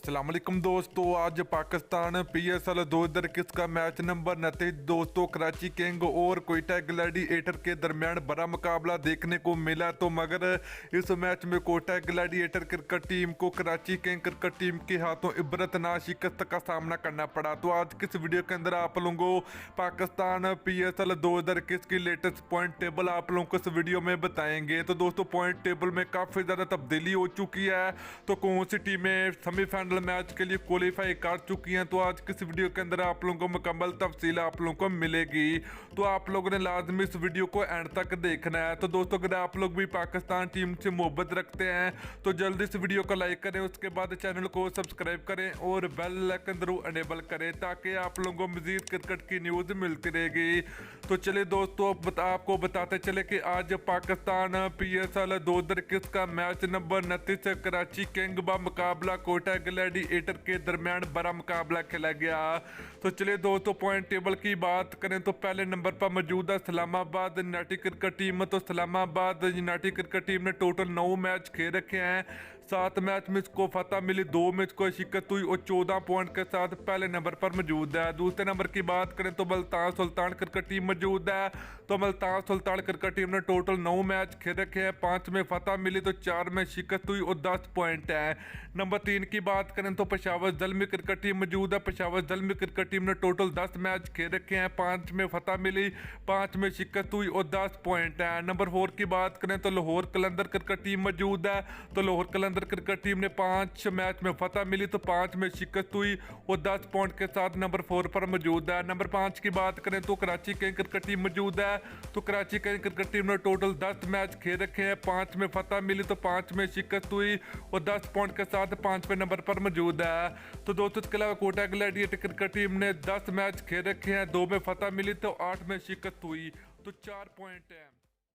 अस्सलाम वालेकुम दोस्तों, आज पाकिस्तान PSL 2021 का मैच नंबर 29 दोस्तों कराची किंग और कोयटा ग्लैडिएटर के दरमियान बड़ा मुकाबला देखने को मिला। तो मगर इस मैच में कोयटा ग्लैडिएटर क्रिकेट टीम को कराची किंग क्रिकेट टीम के हाथों इबरतनाक शिकस्त का सामना करना पड़ा। तो आज किस वीडियो के अंदर आप लोगों को पाकिस्तान PSL 2021 की लेटेस्ट पॉइंट टेबल आप लोगों को इस वीडियो में बताएंगे। तो दोस्तों पॉइंट टेबल में काफ़ी ज़्यादा तब्दीली हो चुकी है, तो कौन सी टीमें सेमीफाइनल मैच के लिए क्वालिफाई कर चुकी हैं। तो आज किस वीडियो के अंदर आप लोगों को मुकम्मल तफसील आप लोगों को मिलेगी, तो आप लोगों ने लाजमी इस वीडियो को एंड तक देखना है। तो दोस्तों अगर आप लोग भी पाकिस्तान टीम से मोहब्बत रखते हैं तो जल्दी इस वीडियो को लाइक करें, उसके बाद चैनल को सब्सक्राइब करें और बेल आइकन जरूर अनेबल करें ताकि आप लोगों को मजीद क्रिकेट की न्यूज़ मिलती रहेगी। तो चलिए दोस्तों आपको बताते चले कि आज पाकिस्तान PSL 2021 का मैच नंबर 29 कराची किंग बा मुकाबला कोयटा ग्लैडिएटर के दरमियान बड़ा मुकाबला खेला गया। तो चलिए दोस्तों पॉइंट टेबल की बात करें तो पहले नंबर पर मौजूद है इस्लामाबाद यूनाइटेड क्रिकेट टीम। तो इस्लामाबाद यूनाइटेड क्रिकेट टीम ने टोटल 9 मैच खेल रखे हैं, 7 मैच में इसको फतह मिली, 2 मैच को शिकस्त हुई और 14 पॉइंट के साथ पहले नंबर पर मौजूद है। दूसरे नंबर की बात करें तो मुल्तान सुल्तान क्रिकेट टीम मौजूद है। तो मुल्तान सुल्तान क्रिकेट टीम ने टोटल 9 मैच खेल रखे हैं, 5 में फतह मिली तो 4 में शिकस्त हुई और 10 पॉइंट है। नंबर 3 की बात करें तो पेशावर ज़ल्मी क्रिकेट टीम मौजूद है। पेशावर ज़ल्मी क्रिकेट टीम ने टोटल 10 मैच खेल रखे हैं, 5 में फतह मिली, 5 में शिकस्त हुई और 10 पॉइंट है। नंबर 4 की बात करें तो लाहौर कलंदर क्रिकेट टीम मौजूद है। तो लाहौर कलंदर क्रिकेट टीम ने 5 मैच में फतह मिली तो 5 में शिकस्त हुई और 10 पॉइंट के साथ नंबर 4 पर मौजूद है। नंबर 5 की बात करें तो कराची किंग क्रिकेट टीम मौजूद है। तो कराची किंग क्रिकेट टीम ने टोटल 10 मैच खेल रखे हैं, 5 में फतह मिली तो 5 में शिकस्त हुई और 10 पॉइंट के साथ 5वें नंबर पर मौजूद है। तो दोस्तों इसके अलावा कोयटा ग्लैडिएटर क्रिकेट टीम ने 10 मैच खेल रखे हैं, 2 में फतह मिली तो 8 में शिकस्त हुई तो 4 पॉइंट है।